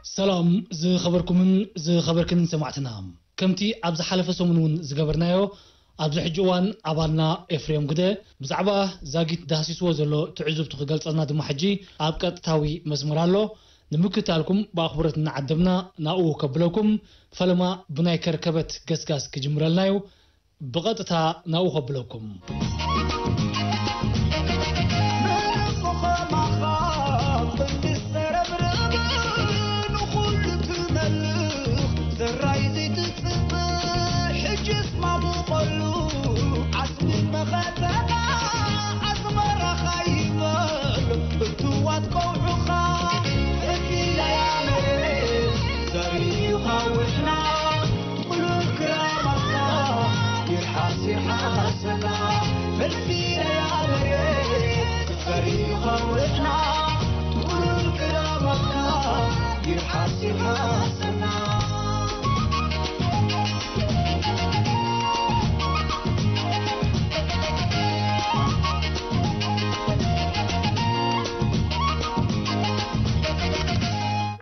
سلام زخبركم سمعتنا كمتي ابز حلفه سمنون زغبرنايو ابز حجوان ابالنا افريم غده بزعبا زاغيت داسيسو زلو تعزبت خغلصنا دم حجي اب قطتاوي مسمرالو نمكتالكم باخبرتنا عدمنا ناو كبلكم فلما بناي كركبت غسغاس كجمرلنايو بقطتا ناو كبلكم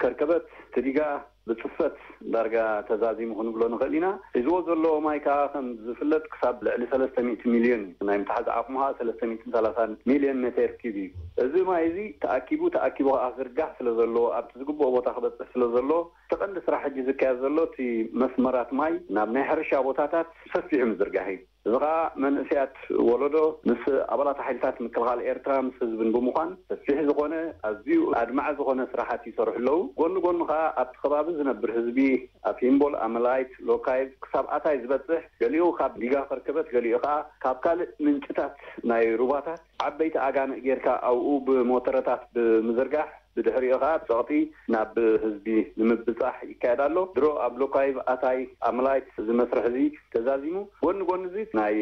كركبت تريقا بتصفت درجة تزازي مخنو بلو نخلينا إزوز اللو مايكا خم زفلت كساب لعلي 300 مليون نايم تحز عقمها 330 مليون متر كيبي إزو ما إزي تأكيبو أغرقح سلزلو أبتزقبو وطاخبت سلزلو تقند سراح جزي كازلو تي مسمرات ماي نابني حرشا بوتاتات سفيهم زرقاهي زغا من اسيات ولدو مس ابلات حيلتات مكلغال ايرترا مس زبن بمخان تسفيح زغونه ازيو ادمع زغونه سراحات يسرح له غون خا ابخباب زنبر حزبي افيمبول املايت لوكايف كساب اتاي زبصح غليو خاب ديغا فركبت غليو خا كابكال منچتات ناي روباتات عبيت اغان غيركا او بموترتات بمزرغاح بدحريقات صوتي ناب حزبي لمبصح يكادالو درو ابلوكايف اتاي املايت زمسرح زي تزازيمو غون زي ناي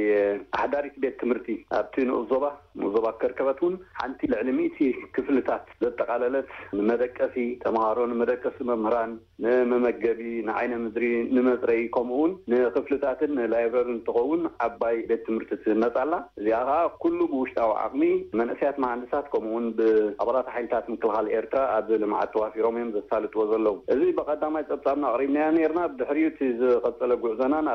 احداريت بيت تمرتي ابتين زوبا كركبتون حنتي العلميتي كفلتات زتقاللت مدقسي تمهارون مدقس ممهران نممغبي نعين مدري نمزري كومون نكفلتاتن لايبراري تقون عباي بيت تمرتت نصالا زيها كله بوشتاو عقمي منسيات مهندسات كومون بابلات حيلتات مكلغال إيرترا أبدل مع التوافي روميم زالت وزلوا إذا بقدامات أبصارنا قريبنا نيرنا بدحريوت قد طلقوا زنان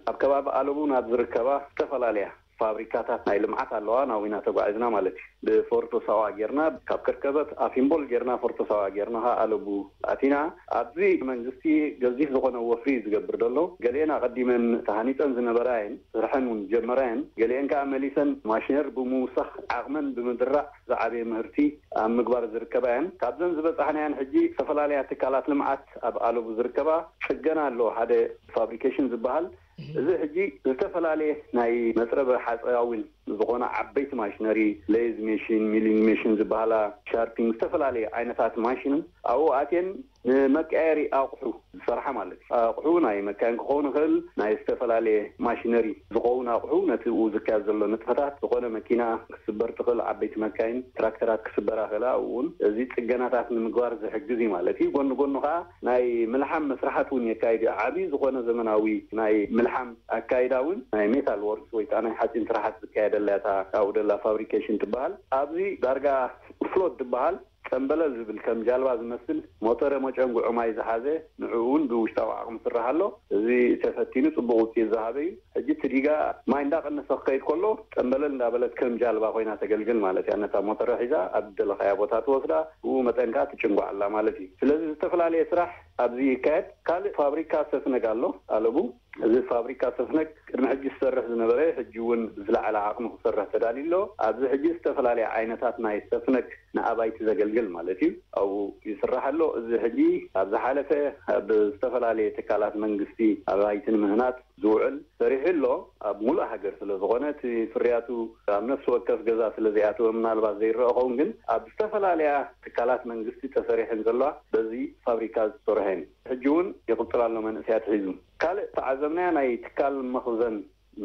أبكباب ألوبون أبزركبا تفل عليها فابريكاتات ناي لمعات اللوانا وينا تقعدنا مالتي بفورتو سوا جيرنا كابكركبت أفيمبول جيرنا فورتو سوا جيرنا ها ألوبو أتينا أبزي من جستي جزيه زغنا وفريز قبر دلو قالينا قدي من تهانيتن زنبراين رحن جمرين قالين كعمليسن ماشينر بموسخ عغمن بمدرع زعبي مهرتي مقبار زركبان كابزن زبط احنا حجي سفلالي اتكالات لمعات اب ألوبو زركبا شقنا له هذا فابريكيشن زبهال إذا حجي استفلالي ناي مسرب حصاوين زغونا عبيت ماشينري ليز ماشين ميلين ماشين زبهالا شاربينج استفلالي عينات ماشين او اتين مكاري اقحو صراحة مالك أقحونا أي مكان كون خل نايستفل عليه ماشينري زقونا أقحونا وزكاة زلوا نتفتات زقونا ماكينة كسبر تقل عبيت مكان تراكترات كسبرها خلاون زيت الجناتات من مقوار زي حجزي مالتي قلنا خا ناي ملحم مسرحاتون يكايد عبي زقونا زمناوي ناي ملحم أكايداون ناي ميتال ووركس ويت أنا حتى انتراحات بكايد اللي أو دلا فابريكيشن تبال أبزي درجة فلوت تبال تنبلل بالكم جالبا زمثل موتور مچنغو عماي زحازه نعون بوشتاو عقم سرحالو زي تفتينو صبوتي زهابي اجي تريغا ما عندك ان سخيت كله تنبلل እንዳበለት كم جالبا ኮይና ተገልግል ማለት ያነታ ሞተር ሒዛ አብደል ኸያ ቦታ ተወስዳ ወመጠንካ ትጭንጓ አላ ማለት ስለዚህ ተፈላለ ስራሕ አብዚ ከት ካል ፋብሪካ ሰፍነጋሎ አለቡ እዚ ፋብሪካ ሰፍነክ ቅድመ ሕጂ ዝሰርሕ ዝነበረ ሕጂውን ዝለዓለ ዓቕሚ ክሰርሕ ተዳሊሎ ኣብዚ ሕጂ ዝተፈላለ ዓይነታት ናይ ሰፍነክ ንኣባይቲ ዘገልግል ማለት እዩ ኣብ ይስራሓሎ እዚ ሕጂ ኣብ ዝሓለፈ ኣብ ዝተፈላለ ትካላት መንግስቲ ኣባይትን ምህናት ዝውዕል ሰሪሕሎ ኣብ ሙሉእ ሃገር ስለ ዝኾነ እቲ ፍርያቱ ኣብ ነፍሲ ወከፍ ገዛ ስለ ዘይኣተወ ምናልባት ዘይረአኸውን ግን ኣብ ዝተፈላልያ ትካላት መንግስቲ ተሰሪሕን ዘለዋ በዚ ፋብሪካ ዝሰርሐን ሕጂውን ይቕፅላሎ መንእስያት ሒዙ ካልእ ተዓዘብናያ ናይ ትካል መኽዘን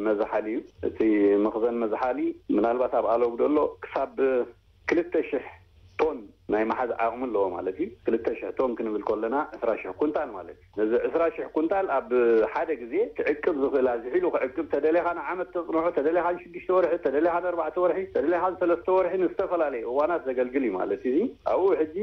መዝሓሊ እቲ መኽዘን መዝሓሊ ምናልባት ኣብ ኣለው ደሎ ክሳብ 2000 ቶን ናይ ማሓዝ ዓቕሚ ኣለዎ ማለት እዩ 2000 ቶን ክንብል ከለና 20,000 ኩንታል ማለት እዚ 20,000 ኩንታል ኣብ ሓደ ግዜ ትዕቅብ ዝኽእል ዝሒሉ ክዕቅብ ተደለኻና ዓመት ተጽንሖ ተደለኻን 6 ወርሒ ተደለኻን 4 ወርሒ ተደለኻን 3 ወርሒ ንዝተፈላለየ እዋናት ዘገልግል እዩ ማለት እዩ ኣብኡ ሕጂ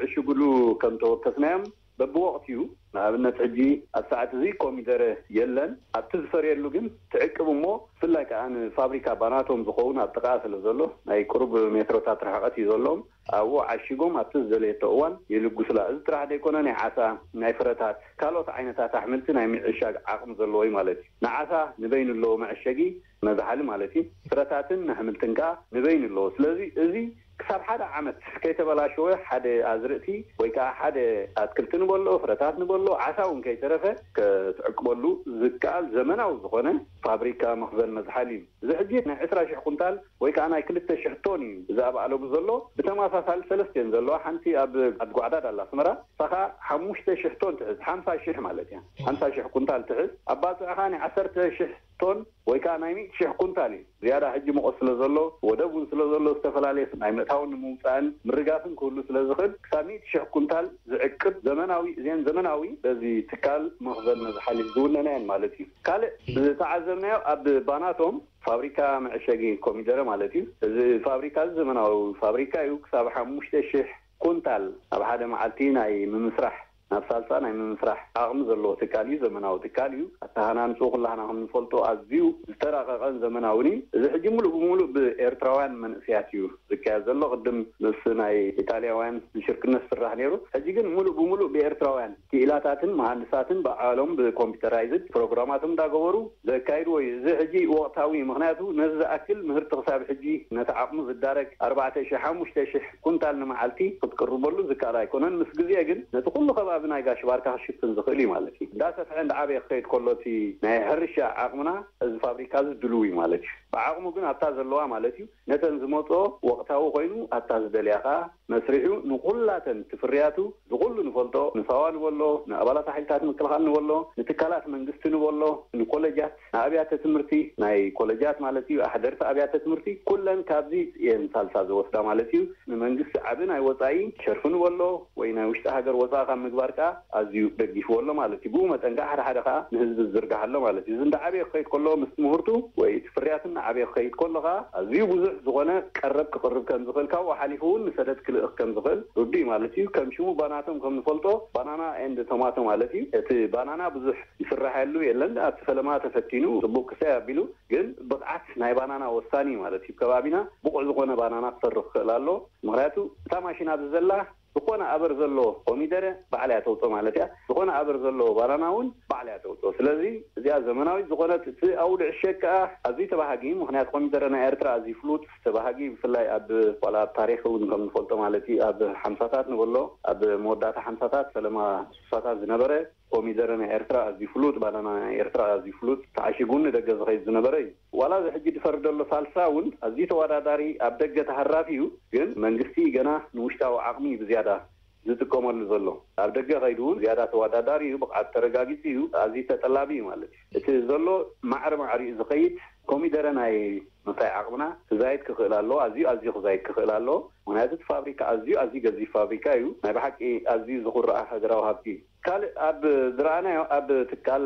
ዕሽጉሉ ከም ተወከስናዮም በብወቅቱ ንኣብነት ሕጂ ኣብ ሰዓት እዚ ኮሚደረ የለን ኣብቲ ዝፈርየሉ ግን ትዕቅብ እሞ ብፍላይ ከዓ ንፋብሪካ ባናቶም ዝኸውን ኣብ ጥቃ ስለ ዘሎ ናይ ቁርብ ሜትሮታት ርሕቀት እዩ ዘሎም ኣብኡ ዓሽጎም ኣብቲ ዝደለየቶ እዋን የልጉስላ እዚ ጥራሕ ደይኮነ ናይ ዓሳ ናይ ፍረታት ካልኦት ዓይነታት ኣሕምልቲ ናይ ምዕሻግ ዓቕሚ ዘለዎ እዩ ማለት እዩ ንዓሳ ንበይኑ ኣለዎ መዕሸጊ መዝሓሊ ማለት እዩ ፍረታትን ኣሕምልትን ከዓ ንበይኑ ኣለዎ ስለዚ እዚ ክሳብ ሓደ ዓመት ከይተበላሸወ ሓደ ኣዝርእቲ ወይ ከዓ ሓደ ኣትክልቲ ንበሎ ፍረታት ንበሎ ዓሳውን ከይተረፈ ክትዕቅበሉ ዝከኣል ዘመናዊ ዝኾነ ፋብሪካ መኽዘን መዝሓሊ እዩ እዚ ሕጂ ናይ 20,000 ኩንታል ወይ ከዓ ናይ 2,000 ቶን እዩ እዚ ኣብ ኣለቡ ዘሎ ብተመሳሳሊ ሰለስተ እየን ዘለዋ ሓንቲ ኣብ ጓዕዳድ ኣላ ኣስመራ ሳኻ 5,000 ቶን ትሕዝ 50,000 ማለት እያ 50,000 ኩንታል ትሕዝ ኣብ ባፅዕኻ ናይ 10,000 ቶን ወይ ከዓ ናይ 100,000 ኩንታል እዩ ዝያዳ ሕጂ መቆስ ስለ ዘሎ ወደቡን ስለ ዘሎ ዝተፈላለየ ናይ ምእታውን ንምውፃእን ምርጋፍን ክህሉ ስለ ዝኽእል ክሳብ 100,000 ኩንታል ዝዕቅብ ዘመናዊ እዚአን ዘመናዊ በዚ ትካል መኽዘን መዝሓሊ ዝውነናየን ማለት እዩ ካልእ ዝተዓዘብናዮ ኣብ ባናቶም ፋብሪካ መዕሸጊ ኮሚደረ ማለት እዩ እዚ ፋብሪካ ዘመናዊ ፋብሪካ እዩ ክሳብ 5,000 ኩንታል ኣብ ሓደ መዓልቲ ናይ ምምስራሕ ናብ ሳልሳ ናይ ምምስራሕ ዓቕሚ ዘለዎ ትካል እዩ ዘመናዊ ትካል እዩ ኣተሃናንፁ ኩላህና ከም ንፈልጦ ኣዝዩ ዝተራቐቐን ዘመናውን እዩ እዚ ሕጂ ሙሉእ ብሙሉእ ብኤርትራውያን መንእስያት እዩ ዝካየድ ዘሎ ቅድም ምስ ናይ ኢጣልያውያን ሽርክነት ዝስራሕ ነይሩ ሕጂ ግን ሙሉእ ብሙሉእ ብኤርትራውያን ክኢላታትን መሃንድሳትን በዓሎም ብኮምፒተራይዝድ ፕሮግራማቶም እንዳገበሩ ዘካይድዎ እዩ እዚ ሕጂ ወቕታዊ ምክንያቱ ነዚ ዝኣክል ምህርቲ ክሳብ ሕጂ ነቲ ዓቕሚ ዝዳረግ 4,000-5,000 ኩንታል ንመዓልቲ ክትቅርበሉ ዝከኣል ኣይኮነን ምስ ግዜ ግን ነቲ ኩሉ ከባቢ ናይ ጋሽ ባርካ ክሽፍን ዝኽእል እዩ ማለት እዩ እንዳሰፍሐ እንዳዓበየ ክኸይድ ከሎቲ ናይ ሕርሻ ዓቕምና እዚ ፋብሪካ ዝድልው እዩ ማለት እዩ ብዓቕሙ ግን ኣብታ ዘለዋ ማለት እዩ ነተን ዝመፅኦ ወቕታዊ ኮይኑ ኣብታ ዝደልያኻ መስሪሑ ንኩላተን ትፍርያቱ ዝኩሉ ንፈልጦ ንሰዋ ንበሎ ንኣባላት ሓይልታት ምክልኻል ንበሎ ንትካላት መንግስቲ ንበሎ ንኮሌጃት ንኣብያተ ትምህርቲ ናይ ኮሌጃት ማለት እዩ ኣሕደርቲ ኣብያተ ትምህርቲ ኩለን ካብዚ እየን ሳልሳ ዝወስዳ ማለት እዩ ንመንግስቲ ዓብ ናይ ወፃኢ ሸርፊ ንበሎ ወይ ናይ ውሽጢ ሃገር ወፃኢ ካብ ምግባር ከዓ ኣዝዩ ደግፊዎ ኣሎ ማለት እዩ ብኡ መጠን ከዓ ሓደ ከዓ ንህዝቢ ዝዝርጋሓሎ ማለት እዩ እዚ እንዳዓበየ ክኸይድ ከሎ ምስ ትምህርቱ ወይ ትፍርያትን ዓበየ ክኸይድ ከሎኻ ኣዝዩ ብዙሕ ዝኾነ ቀረብ ክቅርብ ከም ዝኽእል ካብኡ ሓሊፉ እውን ንሰደድ ክልእኽ ከም ዝኽእል ርዱይ ማለት እዩ ከም ሽሙ ባናቶም ከም ንፈልጦ ባናና ኤንድ ቶማቶ ማለት እዩ እቲ ባናና ብዙሕ ይስራሐሉ የለን ኣብቲ ፈለማ ተፈቲኑ ፅቡቅ ክሳይ ኣቢሉ ግን ብቕዓት ናይ ባናና ወሳኒ ማለት እዩ ከባቢና ብቑዕ ዝኾነ ባናና ክሰርሕ ክኽእል ኣሎ ምክንያቱ እታ ማሽን ኣብዚ ዘላ ዝኾነ ኣበር ዘሎ ኮሚደረ ባዕልያ ተውፅኦ ማለት እያ ዝኾነ ኣበር ዘሎ ባናና እውን ባዕልያ ተውፅኦ ስለዚ እዚኣ ዘመናዊ ዝኾነት እቲ ኣብኡ ልዕሸግ ከዓ ኣዝዩ ተባሃጊ ምክንያት ኮሚደረ ናይ ኤርትራ ኣዝዩ ፍሉጥ ተባሃጊ ብፍላይ ኣብ ዋላ ታሪክ እውን ከም ንፈልጦ ማለት እዩ ኣብ 50ታት ንበሎ ኣብ መወዳእታ 50ታት ፈለማ 60ታት ዝነበረ ኮሚደረ ናይ ኤርትራ ኣዝዩ ፍሉጥ ባናና ናይ ኤርትራ ኣዝዩ ፍሉጥ ተዓሽጉን ደገ ዝኸይድ ዝነበረ እዩ ዋላ ዝሕጂ ድፈርደሎ ሳልሳ እውን ኣዝዩ ተወዳዳሪ ኣብ ደገ ተሃራፊ እዩ ግን መንግስቲ ገና ንውሽጣዊ ዓቕሚ ብዝያዳ ዝጥቀመሉ ዘሎ ኣብ ደገ ኸይዱ ዝያዳ ተወዳዳሪ እዩ ብቕዓት ተረጋጊፂ እዩ ኣዝዩ ተጠላቢ እዩ ማለት እዩ እቲ ዘሎ ማዕሪ ዝኸይድ ኮሚደረ ናይ ምሳይ ዓቕምና ክዛይድ ክኽእል ኣሎ ኣዝዩ ክዛይድ ክኽእል ኣሎ ምክንያቱ እቲ ፋብሪካ ኣዝዩ ገዚፍ ፋብሪካ እዩ ናይ ብሓቂ ኣዝዩ ዝኹርዓ ሃገራዊ ሃብቲ ካልእ ኣብ ዝረኣናዮ ኣብ ትካል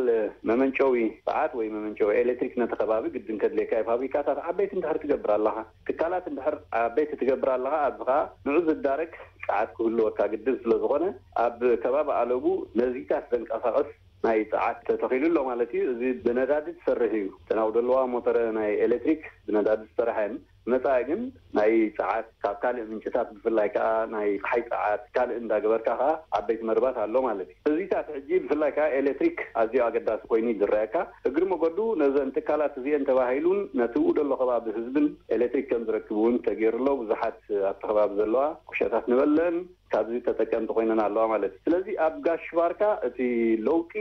መመንጨዊ ሰዓት ወይ መመንጨዊ ኤሌክትሪክ ነቲ ከባቢ ግድን ከድልየካ ፋብሪካታት ዓበይቲ እንድሕር ትገብር ኣለኻ ትካላት እንድሕር ዓበይቲ ትገብር ኣለኻ ኣብኻ ንዑ ዝዳረግ ሰዓት ክህልወካ ግድን ስለ ዝኾነ ኣብ ከባቢ ኣለቡ ነዚታት ዘንቀሳቐስ ናይ ሰዓት ተተኺሉሎ ማለት እዩ እዚ ብነዳዲ ዝሰርሕ እዩ ተናው ደለዋ ሞተር ናይ ኤሌክትሪክ ብነዳዲ ዝሰርሐን መጻኢ ግን ናይ ሰዓት ካብ ካልእ ምንጭታት ብፍላይ ከዓ ናይ ፀሓይ ሰዓት ካልእ እንዳገበርካ ከዓ ዓበይቲ መርባት ኣሎ ማለት እዩ እዚታት ሕጂ ብፍላይ ከዓ ኤሌክትሪክ ኣዝዩ ኣገዳሲ ኮይኑ ዝረአካ እግሪ መገዱ ነዘን ትካላት እዚአን ተባሂሉን ነትኡ ደሎ ከባቢ ህዝብን ኤሌክትሪክ ከም ዝረክቡን ተገይሩሎ ብዙሓት ኣብቲ ከባቢ ዘለዋ ኩሸታት ንበለን ካብዚ ተጠቀምቲ ኮይነን ኣለዋ ማለት እዩ ስለዚ ኣብ ጋሽ ባርካ እቲ ለውጢ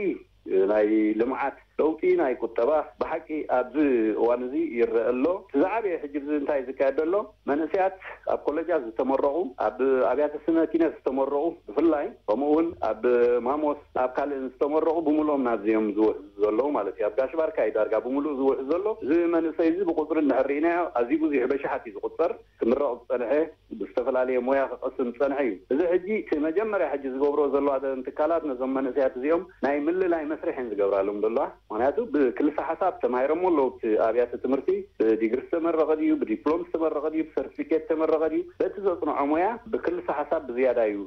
ናይ ልምዓት ለውጢ ናይ ቁጠባ ብሓቂ ኣብዚ እዋን እዚ ይረአ ኣሎ ዝዓበየ ሕጂ እንታይ ዝካየድ ኣሎ መንእሰያት ኣብ ኮሌጃት ዝተመረቑ ኣብ ኣብያተ ስነ ኪነት ዝተመረቑ ብፍላይ ከምኡውን ኣብ ማሞስ ኣብ ካልእ ዝተመረቑ ብምሎም ናብዚኦም ዝውሕዝ ዘለዉ ማለት እዩ ኣብ ጋሽ ባርካ ዳርጋ ብምሉእ ዝውሕዝ ዘሎ እዚ መንእሰይ እዚ ብቁፅሪ እንድሕሪናዮ ኣዝዩ ብዙሕ በሻሓት እዩ ዝቁፀር ክምረቕ ዝፀንሐ ብዝተፈላለየ ሞያ ክቐስም ዝፀንሐ እዩ እዚ ሕጂ እቲ መጀመርያ ሕጂ ዝገብሮ ዘለዋ ትካላት ነዞም መንእሰያት እዚኦም ናይ ምልላይ መስርሕን ዝገብራሎም ዘለዋ ምክንያቱ ብክልሲ ሓሳብ ተማሂሮሞ ኣለዉ ኣብያተ ትምህርቲ ብዲግሪ ዝተመረቐ ድዩ ብዲፕሎም ዝተመረቐ ድዩ ብሰርቲፊኬት ዝተመረቐ ድዩ በቲ ዘፅንዖ ሞያ ብክልሲ ሓሳብ ብዝያዳ እዩ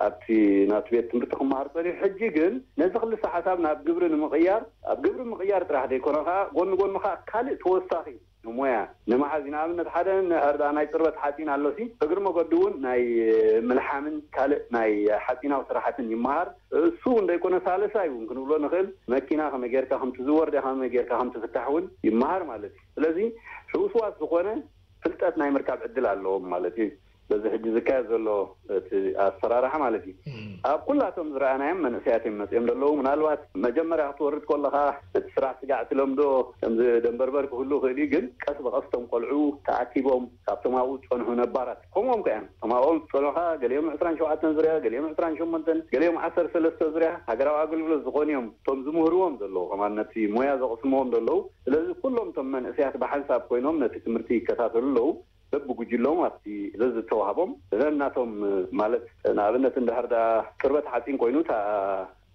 ኣብቲ ናቱ ቤት ትምህርቲ ክመሃር ፀኒሑ ሕጂ ግን ነዚ ክልሲ ሓሳብ ናብ ግብሪ ንምቕያር ኣብ ግብሪ ምቕያር ጥራሕ ዘይኮነ ከዓ ጎኒ ከዓ ካልእ ተወሳኺ ሞያ ንመሓዝ ንኣብነት ሓደ ናይ ፅርበት ሓፂን ኣሎሲ እግሪ መገዲ እውን ናይ ምልሓምን ካልእ ናይ ሓፂናዊ ስራሕትን ይመሃር እሱ እንደይኮነ ሳለሳ እዩ ክንብሎ ንኽእል መኪና ከመይ ጌርካ ከምቲ ዝወርድ ከመይ ጌርካ ከምቲ ፍታሕ እውን ይመሃር ማለት እዩ ስለዚ ሕውስዋስ ዝኾነ ፍልጠት ናይ ምርካብ ዕድል ኣለዎም ማለት እዩ በዚ ሕጂ ዝካየድ ዘሎ እቲ ኣሰራርሓ ማለት እዩ ኣብ ኩላቶም ዝረኣናዮም መንእሰያት እዮም መፅኦም ዘለዉ ምናልባት መጀመርያ ክትወርድ ከለካ እቲ ስራሕ ስጋዕ ትለምዶ ከምዚ ደንበርበር ክህሉ ክእል እዩ ግን ቀስ በቐስቶም ቆልዑ ተኣኪቦም ካብቶም ኣብኡ ዝፀንሑ ነባራት ከምኦም ከ እቶም ኣብኦም ዝፀንሑካ ገሊኦም 27 ዙርያ ገሊኦም 28 ገሊኦም 13 ዙርያ ሃገራዊ ኣገልግሎት ዝኾኑ እዮም እቶም ዝምህርዎም ዘለዉ ከማን ነቲ ሞያ ዘቕስምዎም ዘለዉ ስለዚ ኩሎም እቶም መንእሰያት ብሓንሳብ ኮይኖም ነቲ ትምህርቲ ይከታተሉ ኣለዉ በብጉጅሎም ኣብቲ ዘዝተዋሃቦም ዘናቶም ማለት ንኣብነት እንድሕር ዳ ቅርበት ሓፂን ኮይኑ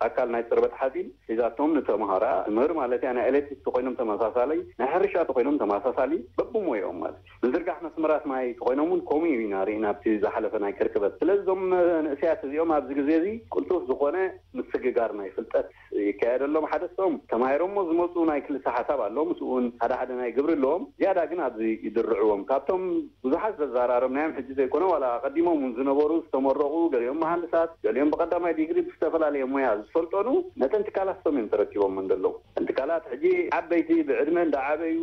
ኣካል ናይ ፅርበት ሓፂን ሒዛቶም ንተምሃራ ትምህር ማለት ያ ናይ ኤሌክትሪክ ተኮይኖም ተመሳሳለይ ናይ ሕርሻ ተኮይኖም ተመሳሳሊ በብሞዮም ማለት ዝርጋሕ መስመራት ማይ ተኮይኖም እውን ከምኡ ኢና ርኢና ኣብቲ ዝሓለፈ ናይ ክርክበት ስለዚዞም ንእስያት እዚኦም ኣብዚ ግዜ እዚ ቅልጡፍ ዝኾነ ምስግጋር ናይ ፍልጠት ይካየደሎም ሓደስቶም ተማሂሮሞ ዝመፁ ናይ ክልሲ ሓሳብ ኣሎ ምስኡን ሓደ ናይ ግብሪ ኣለዎም ዝያዳ ግን ኣብዚ ይድርዕዎም ካብቶም ብዙሓት ዘዘራረብናዮም ሕጂ ዘይኮነ ዋላ ቀዲሞም ዝነበሩ ዝተመረቑ ገሊኦም መሃንድሳት ገሊኦም ብቀዳማይ ዲግሪ ብዝተፈላለየ ሞያ ዝፈልጦኑ ነተን ትካላት ቶም እዮም ተረኪቦም እንደለዉ እንትካላት ሕጂ ዓበይቲ ብዕድመ እንዳዓበዩ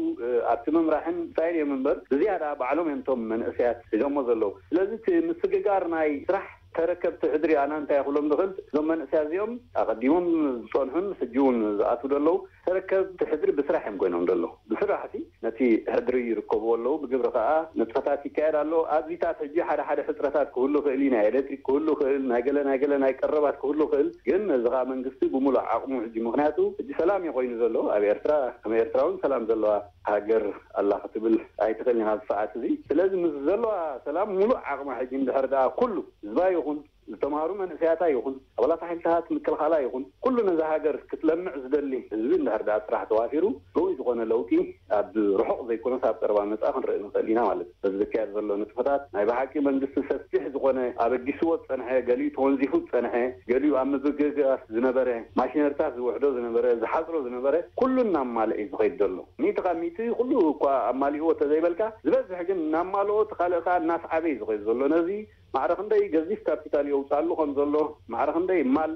ኣብቲ ምምራሕን ሳይል እዮም እምበር ብዝያዳ ባዕሎም እዮም ቶም መንእሰያት ሒዞሞ ዘለዉ ስለዚ እቲ ምስግጋር ናይ ስራሕ ተረከብቲ ሕድሪ ኣና እንታይ ይኽእሎም ንኽእል እዞም መንእሰያት እዚኦም ኣቐዲሞም ዝፀንሑን ሕጂ እውን ዝኣትዉ ዘለዉ ተረከብቲ ሕድሪ ብስራሕ እዮም ኮይኖም ዘለዉ ብስራሕቲ ነቲ ሕድሪ ይርከብዎ ኣለዉ ብግብሪ ከዓ ንጥፈታት ይካየድ ኣሎ ኣብዚታት ሕጂ ሓደ ሕፅረታት ክህሉ ክእል ናይ ኤሌክትሪክ ክህሉ ክእል ናይ ገለ ናይ ቀረባት ክህሉ ክእል ግን ነዚኻ መንግስቲ ብሙሉእ ዓቕሙ ሕጂ ምክንያቱ ሕጂ ሰላም እዩ ኮይኑ ዘሎ ኣብ ኤርትራ ከመይ ኤርትራ እውን ሰላም ዘለዋ ሃገር ኣላ ክትብል ኣይትኽእልን ኢኻ ሰዓት እዚ ስለዚ ምስ ዘለዋ ሰላም ሙሉእ ዓቕማ ሕጂ እንድሕር ዳ ኩሉ ህዝባ ይኹን ዝተምሃሩ መንእሰያታ ይኹን ኣባላት ሓይልታት ምክልኻላ ይኹን ኩሉ ነዚ ሃገር ክትለምዕ ዝደሊ ህዝቢ እንድሕር ዳ ስራሕ ተዋፊሩ ርኡይ ዝኾነ ለውጢ ኣብ ርሑቕ ዘይኮነ ኣብ ቀረባ መፃ ክንርኢ ንኽእል ኢና ማለት እዩ በዚ ዝካየድ ዘሎ ንጥፈታት ናይ ባሓቂ መንግስቲ ሰፊሕ ዝኾነ ኣበጊስዎ ዝፀንሐ ገሊኡ ተወንዚፉ ዝፀንሐ ገሊኡ ኣብ ምብግጋስ ዝነበረ ማሽነሪታት ዝውሕዶ ዝነበረ ዝሓፅሮ ዝነበረ ኩሉ እናማልአ እዩ ዝኸይድ ዘሎ ሚእቲ ካብ ሚእቲ ኩሉ እኳ ኣማሊእዎ ተዘይበልካ ዝበዝሕ ግን እናማልኦ ተኻልእ ከዓ እናስዓበ እዩ ዝኸይድ ዘሎ ነዚ ማዕረኽ እንደይ ገዚፍ ካፒታል የውፃሉ ከም ዘሎ ማዕረኽ እንደይ ማል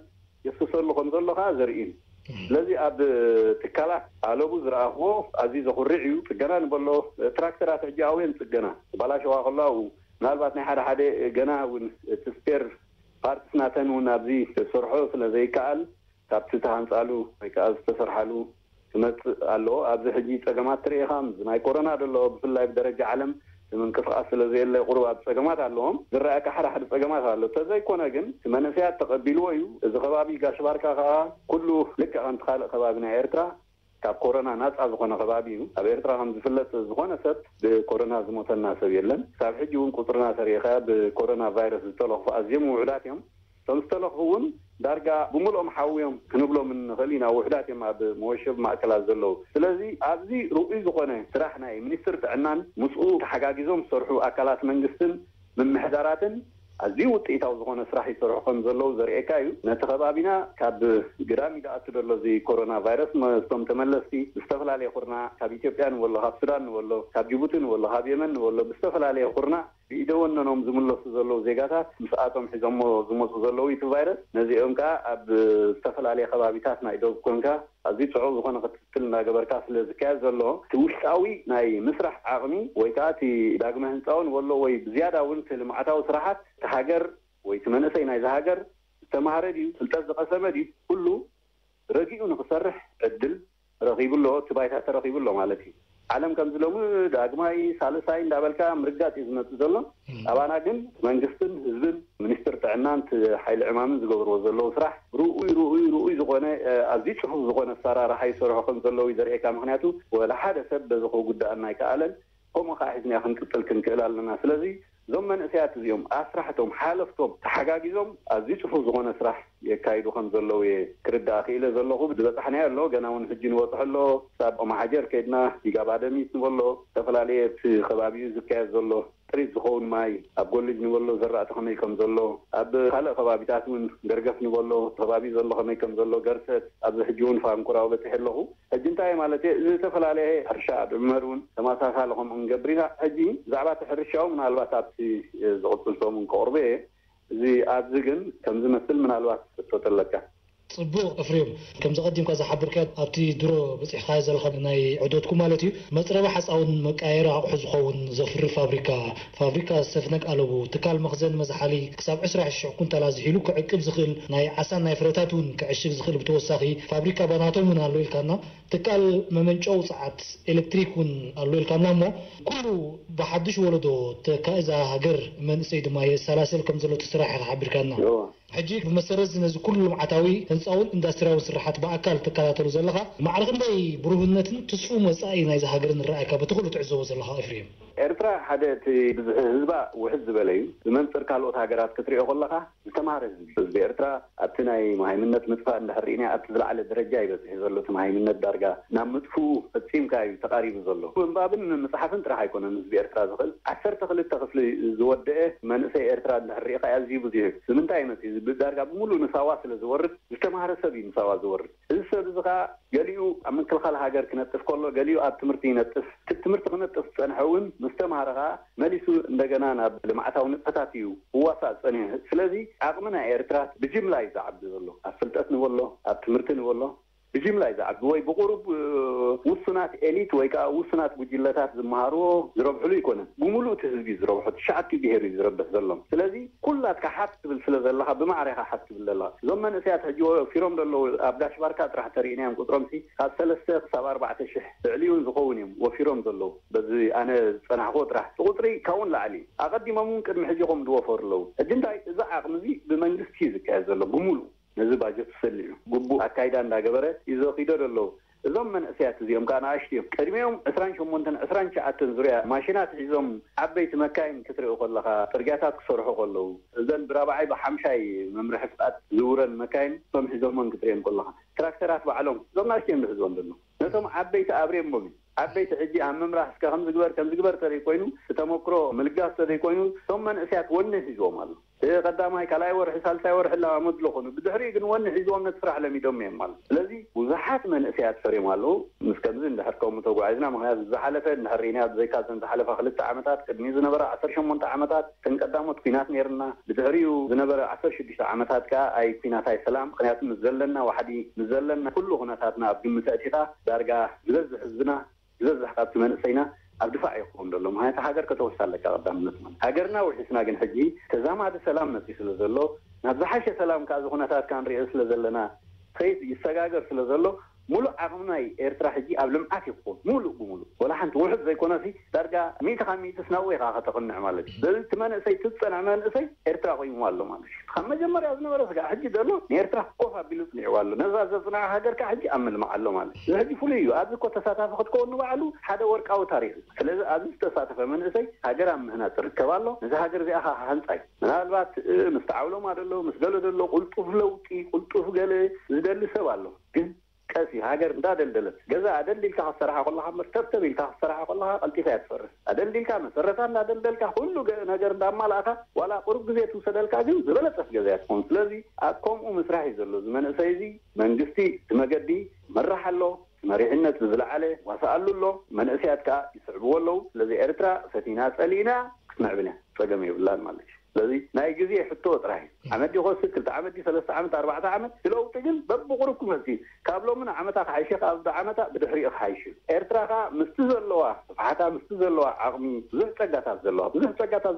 የስሰሉ ከም ዘሎ ከዓ ዘርኢ እዩ ስለዚ ኣብ ትካላት ኣለቡ ዝረኣኽዎ ኣዝዩ ዘኹርዕ እዩ ፅገና ንበሎ ትራክተራት ሕጂ ኣውየን ፅገና ባላሸዋ ከለዉ ምናልባት ናይ ሓደ ገና እውን እቲ ስፔር ፓርትስ ናተን እውን ኣብዚ ዝሰርሖ ስለዘይከኣል ካብቲ ተሃንፃሉ ወይ ከዓ ዝተሰርሓሉ ክመፅእ ኣለዎ ኣብዚ ሕጂ ፀገማት ትርኢኻ ናይ ኮሮና ደሎ ብፍላይ ብደረጃ ዓለም من كفاءة زي اللي قربات سجمات عليهم الرأي حد سجمات عليه تزاي كنا جن من سيات تقبلوا إذا خبابي قاشبار كا كله لك عند خالق خبابنا إيرترا كاب كورونا ناس أزخنا خبابينو أبيرترا هم زفلت زخنا ست بكورونا زموتنا سبيلن سابحج يوم كترنا سريخا بكورونا فيروس تلخ فأزيم وعلاتهم تلخون دارجا بملهم حاويهم كنبلو من خلينا وحداتهم مع بموشب مع كلا زلوا سلازي أبزي رؤي زخنا سرحنا منستر تعنان مسؤول حقاقيزهم صرحوا أكلات منجستن من محداراتن أزي وطيتاو زخنا سرحي صرحهم زلوا زريكايو نتخبابينا كاب جرامي دعت دلوا زي كورونا فيروس ما استمتملستي استغل عليه خورنا كاب إثيوبيان ولا هافسران ولا كاب جيبوتين ولا هاب يمن ولا بستغل عليه خورنا بيدون إنهم زملوا زلوا زيجاتات مساعتهم حزموا زلوا يتو فيروس نزيهم كا أب استغل عليه خبابيتاتنا يدو كونكا أزي تعوض خنا قتلنا جبر كاس لزكاة زلوا توسعوي ناي مسرح عقمي ويكاتي داقمه هنساون ولا وي بزيادة ونت المعتاو صراحة تهاجر ويتمنى ناي زهاجر تمهردي تلتزق قسمدي كله رجيء نخسرح عدل رغيب له تبايتها رغيب له مالتي عالم كم زلمو داقماي سالساي دابلكا مرقات يزنت زلم أبانا جن منجستن هزبن منستر تعنانت حيل عمام زقبر وزلو سرح رؤي زقونا أزيد شخص زقونا السارة راح يسرح خمس زلو يدري كام مخنياتو ولا حدا سب زقو قد أناي كألن هم خاحزني أخن كتلكن كإلال لنا سلزي زمن أسيات اليوم أسرحتهم حالفتهم تحقاقيزهم أزيد شخص زقونا سرح يكايدو خمس زلو يكرد أخيله زلو خب دبت حنيا له جناون هجين وطح له ساب أم حجر كيدنا يجاب آدمي نقوله تفل عليه في خبابي زكاة زلو تريد زخون ماي أقول لك نقوله زرعت خميكم زلو أب خلق خبابي تاسون درجف نقوله خبابي زلو خميكم زلو جرست أب هجون فام كراو بتحله هجين تاي مالتي تفل عليه أرشاد مرون كما سافلهم انجبرينا هجين زعبات حرشوا من الباتات في زغطلتهم من قربه زي أبزجن كم زمثل من الوقت تطلقه صبو أفريم كم زقدم كذا حبركات أبتي درو بس إخاز الخبناي عدودكم مالتي مصر بحث أو مكايرة أو حزخون زفر فابريكا استفنك قالوا تكال مخزن مزحلي كسب عسرة الشع كنت لازم يلوك عقب زخل ناي عسان ناي فرتاتون كعشق زخل بتوسخي فابريكا بناتهم من الليل كنا تكال ممنشوا ساعات إلكتريكون الليل كنا مو كله بحدش ولده تكايزا هجر من سيد ما يسلاسل كم زلوا تسرح حبركنا حجيك بمسرز نز كل معتاوي هنصاون اندستريال سرحات باكل تكاتلو زلخا معرخ باي بروهنتن تصفو مساي نايز هاجرن الرايكا بتخلو تعزو زلخا افريم إرترا حدث هزبا وحزب لي من تركالوت هاجرات كتري أقولها استمر بإرترا أبتناي مهيمنة مدفع الحريني أتزل على الدرجة بس يزلوا مهيمنة درجة نمدفو التيم كاي تقاريب زلوا من باب إن مصحفن ترى هيكون نسبة إرترا زخل أكثر تخلي التخفل زودة من سي إرترا الحريقة أزيب زيه من تايمة بالدرجة بمولو نساواس لزورد استمر سبي نساواس زورد السبب زخا قاليو أمن كل خال هاجر كنا تفكروا قاليو أبتمرتين تمرت كنا تفنحون مستمرها ماليسو ndagana لمعتاو نقطاتيو وواسع صنيه سلازي عقمنا إيرترا بجملة يزعب زلو أفلتاتن والله أبتمرتن والله بجملة يزعب وي بقرب وصنات إليت ويكا وصنات بجلتات زمهارو زرب حلو يكون بملو تهزبي زرب حد شعبي بيهري زرب بس زلهم سلازي كلها كحبت بالسلازة الله بمعرها حبت بالله زمان نسيات هجوا في رمض الله أبداش باركات راح ترينيهم كترمسي هاد ثلاثة سبع أربعة شح عليون زقونيهم وفي رمض الله بس أنا صنع خود راح تقطري كون لعلي أقدم ممكن محجيهم دوفر له الجندا زعق مزي بمنجز كيزك هذا الله بملو نزب أجت سليم جبوا أكيدان دعابره إذا قدر الله زمن أسيات زيهم كان عايشين كريمهم أسران شو ممكن أسران شعاتن زريا ماشينات عزهم عبيت مكان كتر أقول لها ترجعات كسر أقول له زين برابعي بحمشاي ممرحفات زورا مكان فمحزهم من كترين كلها تراكترات بعلم زمن عايشين بحزون دلنا نتهم عبيت أبريم مبي عبيت عجي عم راح كم زجبر تري كوينو تتمكرو ملقاس تري كوينو ثم أسيات ونس يزوم الله قدامي كلاي ورح سالتاي ورح لا مدلخون بدحري كن ون حيزوم نتفرح لميدوم يمال الذي وزحات من اسيات فري مالو مسكنزن دحركم متوعزنا ما هذا زحلفه نحرينات زي كازن زحلفه خلت عامات قدمي زنبر 18 عامات تنقدامت كينات نيرنا بدحريو زنبر 16 عامات كا اي كينات سلام قنيات مزلنا وحدي مزلنا كل هناتنا بمساتيتا دارغا زز حزنا زز حقات من سينا الدفاع يقوم لهم هاي حاجر كتوصل لك قدام نسمع حاجرنا وحسنا جن حجي تزام هذا سلام نسي سلزلو نزحش سلام كذا هنا كان رئيس لزلنا خيس يستجاجر سلزلو ملو عقمناي إرترا حجي قبل ما يكون ملو ولا حنت واحد زي كنا في درجة 100 سنوي قاعد تقنع مالك بل 8 سي تصنع من سي إرترا قيم والله مالك خم جمر يا زلمة راسك حجي دلو إرترا قفا بيلصنع والله نزاز صنع هاجر كحجي أمل معلم مالك هذي فليو أبي كنت تساتف خد كون وعلو هذا ورك أو تاريخ فلذا أبي تساتف من سي هاجر أم هنا تركب الله نزا هاجر زي أخا هنساي من هالبات مستعولو ما دلو مسجلو دلو قلت فلوتي قلت فجلة زدل سوالو كاسي هاجر دادلدلت جزاء أدلل كه الصراحة والله مرتبطة كه الصراحة والله التفات فرس أدلل كه مسرتان أدلل كه كله نجار دمال أخا ولا قرب جزء توصل كاجو زبالة جزاء كونسلزي أقوم ومسرح يزلوا من سيزي من جستي مجدي مرة حلو مريحنا تزل عليه وسألوا له من أسيات كا يسعبوا له الذي إرترا فتينات ألينا اسمع بنا فجميع بالله مالك الذي ناي جزية حطوه راهي عمدي خو سكت عمدي 3 عمد 4 عمد لو تجل ببغركم هذي قبلوا من عمتك حيشي قبل عمتك بدحري حيشي إرتراها مستزلوا حتى مستزلوا عقمي زه تجاتات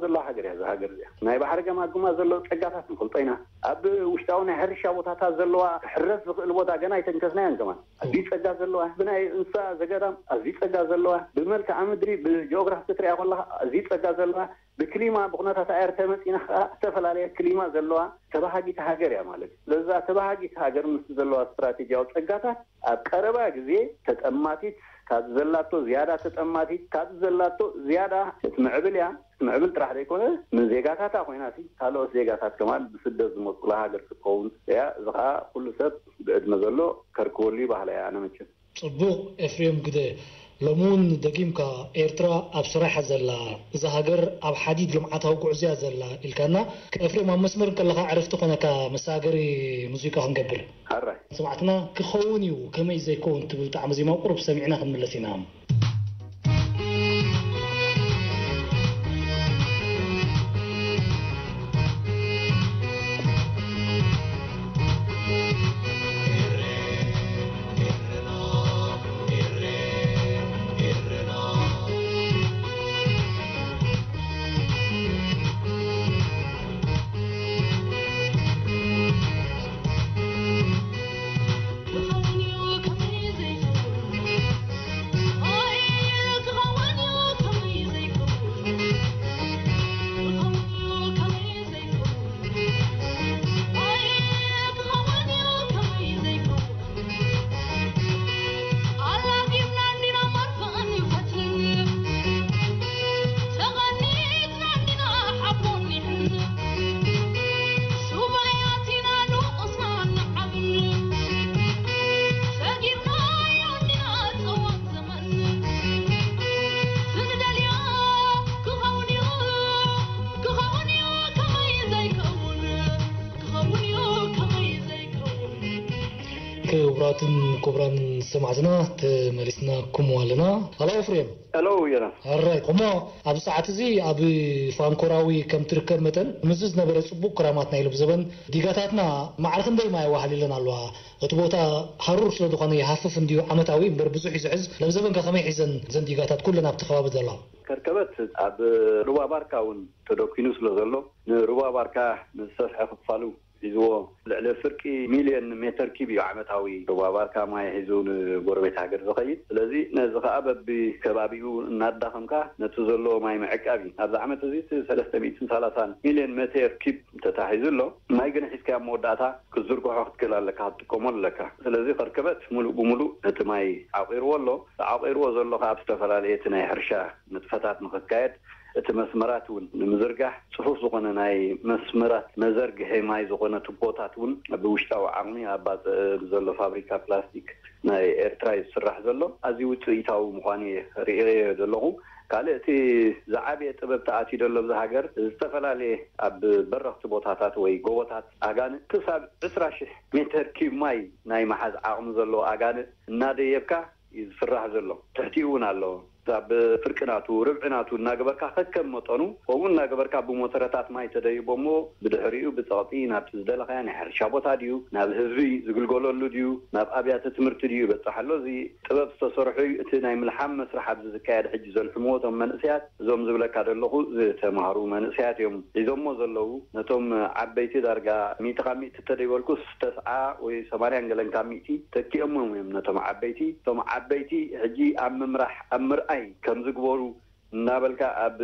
زلوا حاجة هذا ناي بحرجة ما قوم زلوا تجاتات مخلطينا أب وشتاونا حرشة وتاتا زلوا حرس الوضع جناي تنكسنين كمان أزيد تجات زلوا بناي إنسا زجرام أزيد تجات زلوا بملك عمدري بالجغرافيا تتري والله أزيد تجات زلوا بكلمة بقناتها تأرتمت إن احتفل عليها كلمة زلوا تباهجي تهاجر يا مالك لذا تباهجي تهاجر مستزلوا استراتيجية وتقاطع أقربا جزء تتأماتي كاتزلاتو زيادة تتأماتي كاتزلاتو زيادة تمعبليا معبل تراح يكون من زيجاتها أخويناتي قالوا زيجاتها كمان بسدد مطلعها قرص قون يا زها كل سب بعد ما زلوا كركولي بحلا أنا متشن صبوق إفريم كده لمون دقيمك إيرترا أبصراحة زلا إذا هاجر أب حديد لمعتها وقعزيا زلا الكنا إفريم ما مسمر كلها عرفت قنا كمساجري موسيقى هنقبل هرّي سمعتنا كخوني وكما إذا يكون تقول تعمل زي ما قرب سمعنا هم اللسينام كبران سمعتنا تمارسنا كموالنا هلا إفريم ألو يلا الرأي قما أبو ساعات زي أبو فانكوراوي كم تركب مثلا مزز نبرة سبوك كراماتنا يلو بزبن ديجاتاتنا معركن داي ما يوحل لنا الوا أتبوتا حرور شلو دقاني يحفف نديو عمتاوي بربزو حيز لبزبن كخمي حيزن زن ديجاتات كلنا بتخواب دلا كركبت أب روا باركا ون تدوكينوس لزلو روا باركا نسرح خفالو يزو على فرقي مليون متر كيبي عمتاوي ربابار كما يحزون غربت هاجر زخيد لذي نزخ أبد بكبابيو نادخمكا نتزلو ماي معكابي هذا عمت زيت 330 مليون متر كيب تتحيزلو ما يجن حسكا موداتا كزرقو حقت كلا لك هتكمل لك لذي فركبت ملو بملو نتماي عقير والله عقير وزلو خاب استفلاليتنا حرشا نتفتات مخكايت تمسمراتون نمزرجح صفوف زقنا ناي مسمرات مزرج هي ماي زقنا تبوتاتون بوشتاو عمي أباد زلو فابريكا بلاستيك ناي إرتراي سرح زلو أزيوت يتاو مخاني رئي زلوهم كالتي زعابية تبتعاتي دلو بزهاجر استفلالي أب برق تبوتاتات وي قوتات أغان كساب 10 متر كيب ماي ناي محاز عقم زلو أغان نادي يبكا يسرح زلو تحتيون على ክሳብ ፍርቅናቱ ርብዕናቱ እናገበርካ ከከም መጠኑ ወውን እናገበርካ ብሞተረታት ማይ ተደይቦሞ ብድሕሪኡ ብጸቕጢ ናብ ዝደለኸያ ናይ ሕርሻ ቦታ ድዩ ናብ ህዝቢ ዝግልገለሉ ድዩ ናብ ኣብያተ ትምህርቲ ድዩ በጻሕሎ እዚ ጥበብ ዝተሰርሑ እቲ ናይ ምልሓም መስራሕ ኣብዚ ዝካየድ ሕጂ ዘልሕምዎ እቶም መንእሰያት እዞም ዝብለካ ዘለኹ ዝተማሃሩ መንእሰያት እዮም ሒዞሞ ዘለዉ ነቶም ዓበይቲ ዳርጋ 100 ተደይበልኩስ ተስዓ ወይ 80 ገለን ካብ 100 ተኪኦም እዮም ነቶም ዓበይቲ እቶም ዓበይቲ ሕጂ ኣብ ምምራሕ ኣብ ምርኣይ ከም ዝግበሩ ናበልካ ኣብ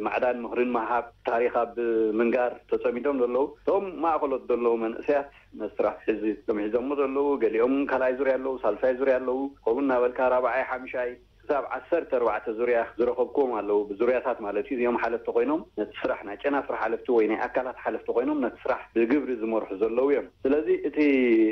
ማዕዳን ምኽርን ማሃብ ታሪኽ ኣብ ምንጋር ተጸሚዶም ዘለዉ እቶም ማእኸሎት ዘለዉ መንእሰያት መስራሕ ሕዚ ሒዞሞ ዘለዉ ገሊኦም ካልኣይ ዙርያ ኣለዉ ሳልሳይ ዙርያ ኣለዉ ከምኡ ናበልካ 4ይ 5ይ ክሳብ 14 ዙርያ ዝረኸብኩም ኣለዉ ብዙርያታት ማለት እዩ እዚኦም ሓለፍቲ ኮይኖም ነቲ ስራሕ ናይ ጨናፍር ሓለፍቲ ወይ ናይ ኣካላት ሓለፍቲ ኮይኖም ነቲ ስራሕ ብግብሪ ዝመርሑ ዘለዉ እዮም ስለዚ እቲ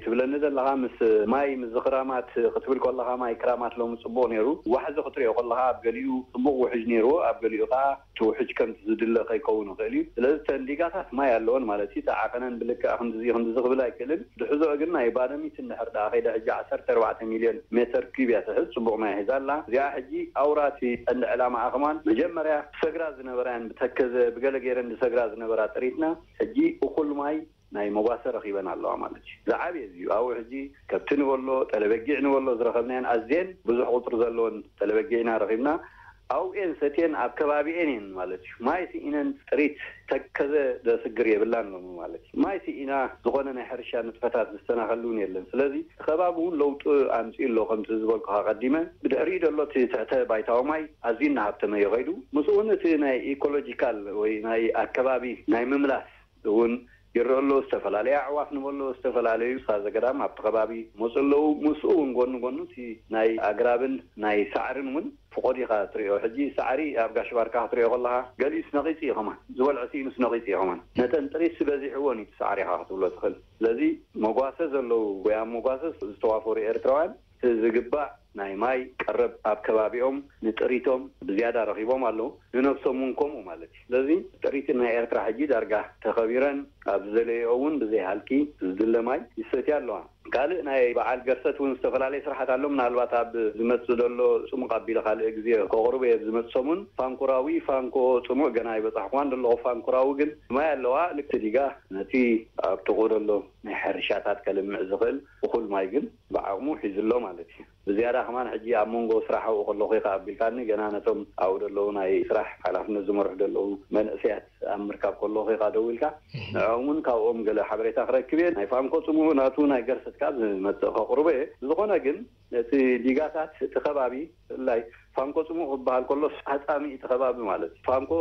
ትብለኒ ዘለኻ ምስ ማይ ምስ ዝኽራማት ክትብል ከለኻ ማይ ክራማት ሎም ጽቡቕ ነይሩ ዋሕዚ ክትሪኦ ከለኻ ኣብ ገሊኡ ጽቡቕ ውሕጅ ነይሩ ኣብ ገሊኡ ከዓ ትውሕጅ ከምቲ ዝድለ ከይከውን ይኽእል እዩ ስለዚ ተንዲጋታት ማይ ኣለዎን ማለት እዩ ተዓቐነን ብልክዕ ክንድዚ ክብል ኣይክእልን ድሕዞ ግን ናይ ባደሚት እንድሕር ዳ ከይደ ሕጂ 14 ሚልዮን ሜትር ኪዩብ እያ ትሕዝ ጽቡቕ ማይ ሒዛ ኣላ እዚኣ ሕጂ ኣውራቲ እንደ ዕላማ ኣኽማን መጀመርያ ሰግራ ዝነበራን ብተከዘ ብገለገረን ሰግራ ዝነበራ ጥሪትና ሕጂ እኹል ማይ ናይ መጓሰ ረኺበን ኣለዋ ማለት እዩ ዝዓብየ እዩ ኣብኡ ሕጂ ከብቲ ንበሎ ጠለበጊዕ ንበሎ ዝረኸብናየን ኣዝየን ብዙሕ ቁጥሪ ዘለዎን ጠለበጊዕና ረኺብና ኣውኤን ሰቴን ኣብ ከባቢኤን ማለት እዩ ማይ ሲኢነን ጥሪት ተከዘ ደስግር የብላን ነው ማለት እዩ ማይ ሲኢና ዝኾነ ናይ ሕርሻ ንጥፈታት ዝስተናኸሉን የለን ስለዚ ከባቢውን ለውጥ ኣምፂሎ ከምቲ ዝበልኩ ቀዲመ ብድሕሪኡ ዘሎ እቲ ትሕተ ባይታዊ ማይ ኣዝዩና ሃብተመ ይኸይዱ ምስኡን እቲ ናይ ኢኮሎጂካል ወይ ናይ ኣከባቢ ናይ ምምላስ እውን ይረሎ ዝተፈላለዩ ኣዕዋፍ ንበሎ ዝተፈላለዩ ሳዘገዳም ኣብ ከባቢ መጽለው ምስኡን ጎኑ እቲ ናይ ኣግራብን ናይ ሳዕርን እውን ፍቆዲኻ ትሪኦ ሕጂ ሳዕሪ ኣብ ጋሽባርካ ትሪኦ ከለኻ ገሊኡ ስነቂፂ ይኸማን ዝበልዐ ሲኢኑ ስነቂፂ ይኸማን ነተን ጥሪት ዝበዚሕዎን እቲ ሳዕሪኻ ክትብሎ ትኽእል ስለዚ መጓሰ ዘለዉ ወይ ኣብ መጓሰ ዝተዋፈሩ ኤርትራውያን ዝግባእ ናይ ማይ ቀረብ ኣብ ከባቢኦም ንጥሪቶም ብዝያዳ ረኺቦም ኣለዉ ንነፍሶም እውን ከምኡ ማለት እዩ ስለዚ ጥሪት ናይ ኤርትራ ሕጂ ዳርጋ ተኸቢረን ኣብ ዘለዮ እውን ብዘይ ሃልቂ ዝድለ ማይ ይሰትያ ኣለዋ ካልእ ናይ በዓል ገርሰት እውን ዝተፈላለዩ ስራሕት ኣሎ ምናልባት ኣብ ዝመጽእ ዘሎ ጽሙቕ ኣቢለ ካልእ ግዜ ከቕርቡ ዝመጽሰሙን ፋንኩራዊ ፋንኮ ጽሙቕ ገና ይበጻሕኳን ደሎ ፋንኩራዊ ግን ማይ ኣለዋ ልክቲ ዲጋ ነቲ ኣብ ጥቑ ደሎ ናይ ሕርሻታት ከልምዕ ዝኽእል እኹል ማይ ግን ብዓቕሙ ሒዝሎ ማለት እዩ ብዝያዳ ከማን ሕጂ ኣብ መንጎ ስራሕ ኣብኡ ከለኹ ኢኻ ኣቢልካኒ ገና ነቶም ኣብኡ ደለዉ ናይ ስራሕ ሓላፍነት ዝመርሑ ደለዉ መንእሰያት ኣብ ምርካብ ከለኹ ኢኻ ደው ኢልካ ንዖምን ካብኦም ገለ ሓበሬታ ክረክብ እየ ናይ ፋንኮ ጽሙቕ ናቱ ናይ ገርሰት ካብ ዝመጽእ ከቕርቡ እየ ዝኾነ ግን እቲ ዲጋታት እቲ ከባቢ ላይ ፋንኮ ጽሙቕ ክበሃል ከሎስ ኣጻሚ እቲ ከባቢ ማለት እዩ ፋንኮ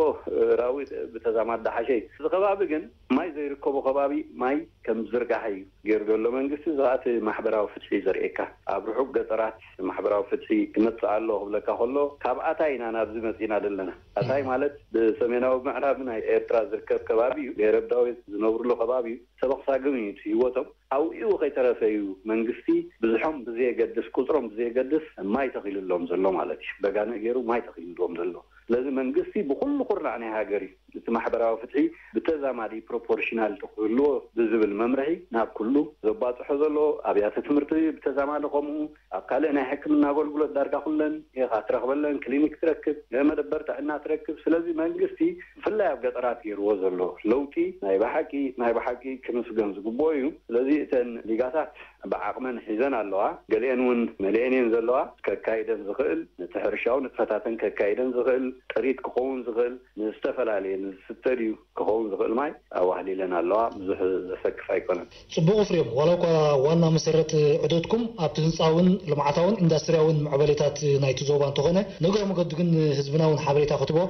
ራዊ ብተዛማድ ዳሓሸይ እዚ ከባቢ ግን ማይ ዘይርከቦ ከባቢ ማይ ከም ዝርጋሐ እዩ ገይሩ ዘሎ መንግስቲ ዝኣት ማሕበራዊ ፍትሒ ዘርእየካ ኣብ ርሑቕ ገጠራት ማሕበራዊ ፍትሒ ክመጽእ ኣሎ ክብለካ ከሎ ካብ ኣታይ ኢና ናብዚ መጺና ዘለና ኣታይ ማለት ብሰሜናዊ ምዕራብ ናይ ኤርትራ ዝርከብ ከባቢ እዩ ብሄረብ ዳዊት ዝነብሩሉ ከባቢ እዩ ሰበክሳግም እዩ ህይወቶም ኣብኡ ከይተረፈዩ መንግስቲ ብዙሖም ብዘየገድስ ቁጥሮም ብዘየገድስ ማይ ተኺልሎም ዘሎ ማለት እዩ በጋነ ገይሩ ማይ ተኺልሎም ዘሎ ስለዚ መንግስቲ ብኩሉ ኩርናዕ ናይ ሃገር እቲ ማሕበራዊ ፍትሒ ብተዛማዲ ፕሮፖርሽናል ተኽህልዎ ብዝብል መምርሒ ናብ ኩሉ ዘባፅሖ ዘሎ ኣብያተ ትምህርቲ ብተዛማዲ ከምኡ ኣብ ካልእ ናይ ሕክምና ኣገልግሎት ዳርጋ ኩለን ኢኻ ትረኽበለን ክሊኒክ ትረክብ መደበር ጥዕና ትረክብ ስለዚ መንግስቲ ብፍላይ ኣብ ገጠራት ገይርዎ ዘሎ ለውጢ ናይ ባሓቂ ክምስገን ዝግብኦ እዩ ስለዚ እተን ሊጋታት ብዓቕመን ሒዘን ኣለዋ ገሊአን እውን መሊአን ዘለዋ ከካይደን ዝኽእል ነቲ ሕርሻዊ ንጥፈታትን ከካይደን ዝኽእል ጥሪት ክኸውን ዝኽእል ንዝተፈላለየ ንዝስተድዩ ክኸውን ዝኽእል ማይ ኣዋህሊለን ኣለዋ ብዙሕ ዘሰክፍ ኣይኮነን ጽቡቕ ፍሬም ዋላ እኳ ዋና መሰረት ዕዶትኩም ኣብቲ ህንፃውን ልምዓታውን ኢንዳስትርያውን ምዕበሌታት ናይቲ ዞባ እንተኾነ ነገ መገዱ ግን ህዝብናውን ሓበሬታ ክትቦ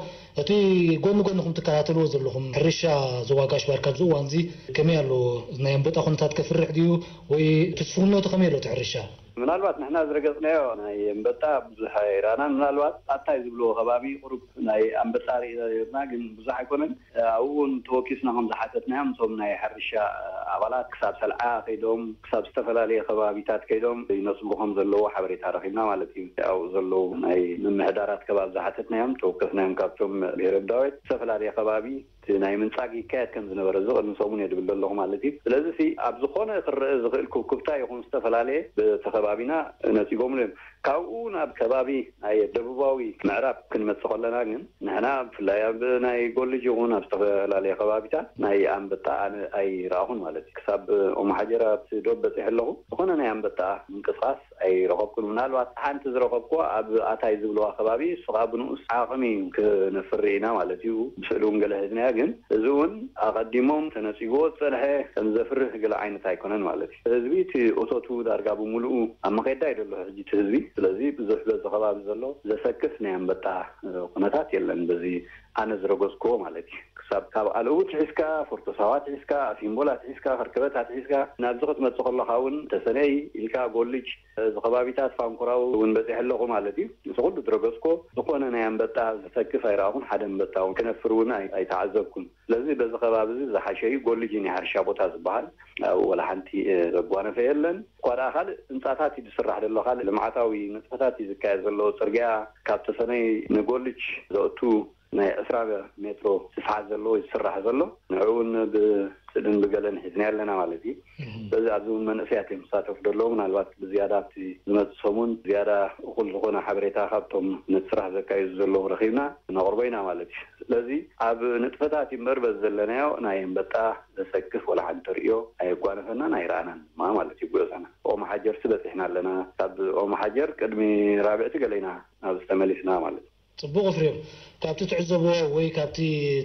እቲ ጎንኩም ትከታተልዎ ዘለኹም ሕርሻ ዞባ ጋሽባርካ ዝዋንዚ ከመይ ኣሎ ናይ ኣንበጣ ኩነታት ከፍርሕ ድዩ ወይ ትስፍርነቱ ከመይ ኣሎ ትሕርሻ ምናልባት ንሕና ዝረገጽናዮ ናይ ኣንበጣ ብዙሕ ኣይራናን ምናልባት ኣታይ ዝብልዎ ከባቢ ቁሩብ ናይ ኣንበጣ ርኢና ግን ብዙሕ ኣይኮነን ኣብኡን ተወኪስና ከም ዝሓተትናዮም እቶም ናይ ሕርሻ ኣባላት ክሳብ ሰልዓ ከይዶም ክሳብ ዝተፈላለየ ከባቢታት ከይዶም ይነፅቡ ከም ዘለዎ ሓበሬታ ረኺብና ማለት እዩ ኣብኡ ዘለዉ ናይ ምምሕዳራት ከባቢ ዝሓተትናዮም ተወከስናዮም ካብቶም ብሄረ ዳዊት ዝተፈላለየ ከባቢ ናይ ምንጻግ ይካየድ ከም ዝነበረ ዝቕድሚ ሰሙን የድብል ኣለኹ ማለት እዩ ስለዚ ኣብ ዝኾነ ክርአ ዝኽእል ኩብኩብታ ይኹን ዝተፈላለየ ብቲ ከባቢና ነፂጎም ለም ካብኡ ናብ ከባቢ ናይ ደቡባዊ ምዕራብ ክንመጽእ ከለና ግን ንሕና ብፍላይ ኣብ ናይ ጎልጅ ይኹን ኣብ ዝተፈላለዩ ከባቢታት ናይ ኣንበጣ ኣይረኣኹን ማለት እዩ ክሳብ ኦም ሓጀራት ዶብ በፂሐለኹ ዝኾነ ናይ ኣንበጣ ምንቅስቃስ ኣይረኸብኩን ምናልባት ሓንቲ ዝረኸብኩ ኣብ ኣታይ ዝብለዋ ከባቢ ሱቓ ብንኡስ ዓቕሚ ክነፍሪ ኢና ማለት እዩ ብስእሉን ገለ ህዝንያ ግን እዚ እውን ኣቐዲሞም ተነፂጎ ፀንሐ ከም ዘፍርህ ገለ ዓይነት ኣይኮነን ማለት እዩ ህዝቢ እቲ እቶቱ ዳርጋ ብምሉኡ ኣብ መኼዳ ይደሎ ሕጂ እቲ ህዝቢ ስለዚ ብዙሕ በዚ ከባቢ ዘሎ ዘሰክፍ ናይ ኣንበጣ ኩነታት የለን በዚ ኣነ ዝረገዝክዎ ማለት እዩ ክሳብ ካብ ኣልኡት ሒዝካ ፎርቶሳዋት ሒዝካ ኣሲምቦላት ሒዝካ ከርከበታት ሒዝካ ናብ ዝኽትመጽእ ከለኻ እውን ተሰነይ ኢልካ ጎልጅ ዝኸባቢታት ፋንኩራው እውን በፂሐለኹ ማለት እዩ እዚ ኩሉ ዝረገዝኮ ዝኾነ ናይ ኣንበጣ ዘሰክፍ ኣይረኣኹን ሓደ ኣንበጣ እውን ክነፍር እውን ኣይተዓዘብኩን ስለዚ በዚ ከባቢ እዚ ዝሓሸ እዩ ጎልጅ ናይ ሕርሻ ቦታ ዝበሃል ወላ ሓንቲ ዘጓነፈ የለን ኳዳ ካልእ ህንፃታት እዩ ዝስራሕ ዘሎ ካልእ ልምዓታዊ ንጥፈታት እዩ ዝካየድ ዘሎ ፅርግያ ካብ ተሰነይ ንጎልጅ ዘእቱ ናይ 20 ሜትሮ ስፍሓት ዘለዎ ይስራሕ ዘሎ ንዕውን ብስእልን ብገለን ሒዝና ኣለና ማለት እዩ በዚ ኣብዚ እውን መንእሰያት የመሳተፉ ደለዉ ምናልባት ብዝያዳ ኣብቲ ዝመፅእ ሰሙን ዝያዳ እኹል ዝኾነ ሓበሬታ ካብቶም ንስራሕ ዘካይዱ ዘለዉ ረኺብና ነቕርቦ ኢና ማለት እዩ ስለዚ ኣብ ንጥፈታት ይምበር በዚ ዘለናዮ ናይ ኣንበጣ ዘሰክፍ ወላ ሓንቲ ተርእዮ ኣይጓነፈናን ኣይረኣናን ማለት እዩ ጉዕዞና ኦም ሓጀር ስበፂሕና ኣለና ካብ ኦም ሓጀር ቅድሚ ራብዕቲ ገለና ናብ ዝተመሊስና ማለት እዩ ጽቡቕ ፍሬም ካብቲ ትዕዘብዎ ወይ ካብቲ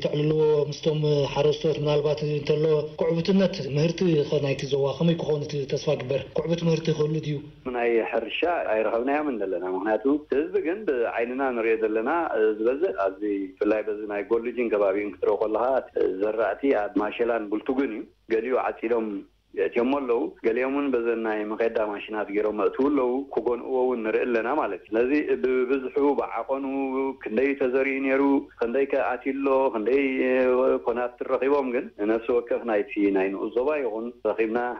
ተዕልልዎ ምስቶም ሓረስቶት ምናልባት እንተሎ ኩዕብትነት ምህርቲ ናይቲ ዞባ ከመይ ክኾን ተስፋ ግበር ኩዕብት ምህርቲ ክህሉ ድዩ ናይ ሕርሻ ኣይረኸብናዮም ዘለና ምክንያቱ ህዝቢ ግን ብዓይንና ንሪኦ ዘለና ዝበዝሕ ኣብዚ ብፍላይ በዚ ናይ ጎልጅን ከባቢን ክትሪኦ ከለኻ ዘራእቲ ኣብ ማሸላን ቡልቱግን እዩ ገሊኡ ዓፂዶም يتيمون له قال يومون بزنا مقيدا ماشينات غيرهم مقتولوا كوغونوا ونرئلنا مالك لذي بزحوا بعقنوا كندي تزرين يرو كندي كاتيلو كندي قنات الرقيبهم جن نفس وقف نايتي ناين الزبا يغون رقيبنا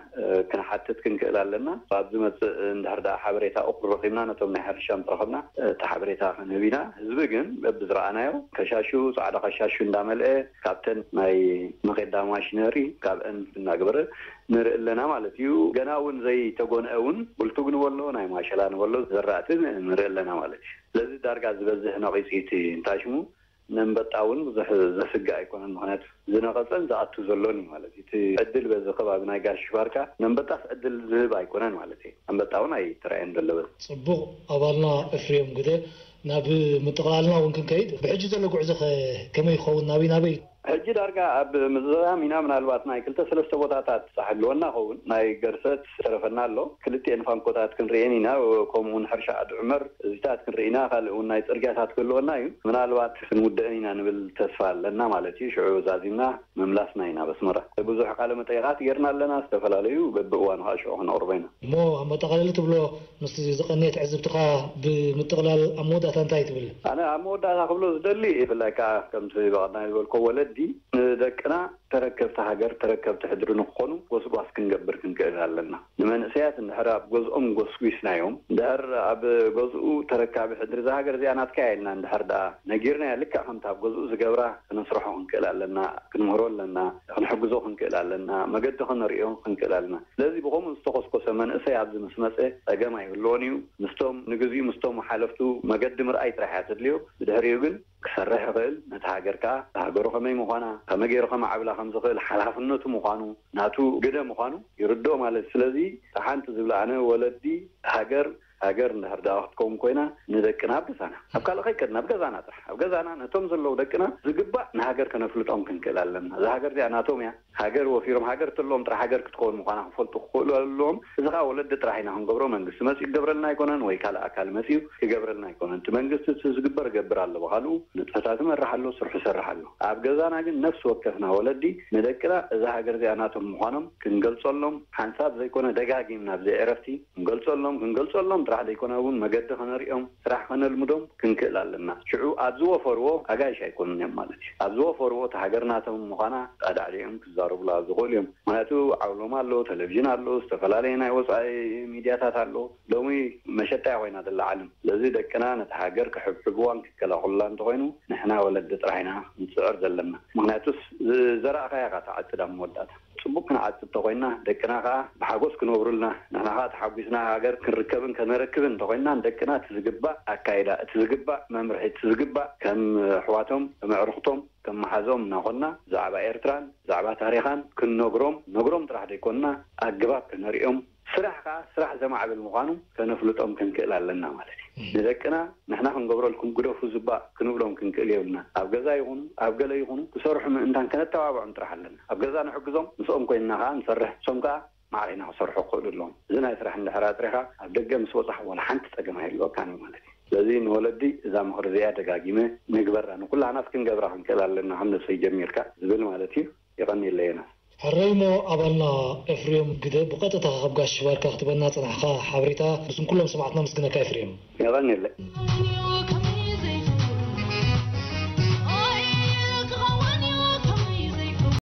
كان حتى كنكلالنا بعد ما نهردا حبريتا اخر رقيبنا نتوم نحر شام رقمنا تحبريتا نبينا زبجن بزرعنايو كشاشو صعد كشاشو ندامل كابتن ماي مقيدا ماشينري كابن نغبر نرئلنا مالتيو جناون زي تغوناون ولتغن والله ناي ماشلان والله زرعتن نرئلنا مالتي لذي دارغا زبزح نقيسيتي انتاشمو نمبطاون زسغا يكون مخنات زنقصن زاتو زلوني مالتي تعدل بزخباب ناي غاش باركا نمبطاس عدل زب يكونن مالتي نمبطاون اي تراين دلبس صبو ابالنا افريم غده ناب متقالنا ونكن كيد بحجه زلو غعزخ كما يخون نابي هجي دارغا اب مزامينا من الوات ناي كلتا ثلاثه بوتاتات صحلونا هون ناي غرست ترفنا له كلتي انفان كوتات كنرينينا كومون حرشا عد عمر زيتات كنرينا قالو ناي صرغاتات كلونا من الوات سنودينا نبل تسفال لنا مالتي شعو زازينا مملاسنا هنا بسمره بزح قال متيغات غيرنا لنا استفلاليو ببوان هاشو هنا قربينا مو اما تقللت بلو مستزقنيت عزبتقا بمتقلال امودات انتاي تبل انا امودات قبلو زدلي بلاكا كم تي بعدنا يقول كولد دي دكنا تركبت هاجر تركبت حدر نخونو وسواس كنجبر كنكالنا لمن سيات الحراب جزء جزء يوم دهر اب جزء تركب حدر هاجر زي انا تكايلنا دهر دا نجيرنا لك خمسة جزء زجبره نصرحه كنكالنا كنمرول لنا نحجزه كنكالنا ما قد خنريهم كنكالنا لازم بقوم نستقص قسمان سيات مسمسه جماعي اللونيو مستوم نجزي مستوم حالفتو ما قد مرأي راح تدليو دهر يقول كسرح قل نتهاجركا هاجرو خمي مخانا كما غير خما عبلا خمس قل حلافنته مخانو ناتو قدم مخانو يردو مال السلازي تحانت زبلانه ولدي هاجر نهردا وقتكم كوينا ندكنا بسانا ابقى لخي كدنا بغزانا نتوم زلو دكنا زغبا نهاجر كنفلطوم كنكلالنا هاجر دي اناتوميا هاجر وفيرم هاجر تلوم ترى هاجر كتكون مخانا فلطو خولهم اذا ولد تراحينا هنغبرو منغس مسي غبرلنا يكونن وي كالا اكل مسيو يغبرلنا يكونن تمنغس زغبر غبرالو بخالو نتفتات مرحلو سرح سرحلو ابغزانا ግን ነፍስ ወከፍና ወለዲ ነደቅራ እዛ ሀገር ዚ አናቶም መሆኖም ክንገልጾሎም ሓንሳብ ዘይኮነ ደጋጊምና ብዘይ ዕረፍቲ ክንገልጾሎም ጥራሕ ዘይኮነውን መገዲ ከነሪኦም ስራሕ ከነልምዶም ክንክእል ኣለና ሽዑ ኣብዝዎ ፈርዎ ኣጋይሽ ኣይኮኑን እዮም ማለት እዩ ኣብዝዎ ፈርዎ ተሃገርናቶም ምዃና ጣዳዕሊኦም ክዛረቡላ ዝኽእሉ እዮም ምክንያቱ ዓብሎም ኣሎ ቴሌቭዥን ኣሎ ዝተፈላለዩ ናይ ወፃኢ ሚድያታት ኣሎ ሎሚ መሸጣያ ኮይና ዘላ ዓለም ስለዚ ደቅና ነቲ ሃገር ክሕብሕብዋን ክከላኸሉላ እንተኮይኑ ንሕና ወለዲ ጥራሕና ንፅዕር ዘለና ምክንያቱስ ዘረእኻያ ካ ተዓፅዳ መወዳእታ ጽቡቅ ክንዓጽብ ተኮይና ደቅና ካ ብሓጎስ ክንወብሩልና ንሕና ካ ተሓጒስና ሃገር ክንርከብን ከነረክብን ተኮይና ደቅና ትዝግባ ኣካይዳ ትዝግባ መምርሒ ትዝግባ ከም ሕዋቶም ምዕርኽቶም ከም መሓዞም እናኾና ዛዕባ ኤርትራን ዛዕባ ታሪኻን ክንነግሮም ጥራሕ ደይኮንና ኣገባብ ክነሪኦም ስራሕ ዘማዕብል ምዃኑ ከነፍልጦም ክንክእል ኣለና ማለት እዩ ንደቅና ንሕና ክንገብረልኩም ግደፉ ዝባእ ክንብሎም ክንክእል የብልና ኣብ ገዛ ይኹኑ ኣብ ገለ ይኹኑ ክሰርሑ ምእንታን ከነተባብዖም ጥራሕ ኣለና ኣብ ገዛ ንሕግዞም ንስኦም ኮይንና ከዓ ንሰርሕ ንሶም ከዓ ማዕሪና ክሰርሑ ክኽእሉ ኣለዎም እዚ ናይ ስራሕ እንድሕር ኣጥሪኻ ኣብ ደገ ምስ ወፃሕ ወላ ሓንቲ ፀገም ኣይህልወካን እዩ ማለት እዩ ስለዚ ንወለዲ እዛ ምክሪ እዚኣ ደጋጊመ ንግበራ ንኩላናስ ክንገብራ ክንክእል ኣለና ከም ነሰይ ጀሚርካ ዝብል ማለት እዩ ይቐኒለየና حريمو أبلنا إفريم قد بقطة خبقاش شبارك اختبنا صنعها حبريتا بس كلهم سمعتنا مسكنا كإفريم يغني لك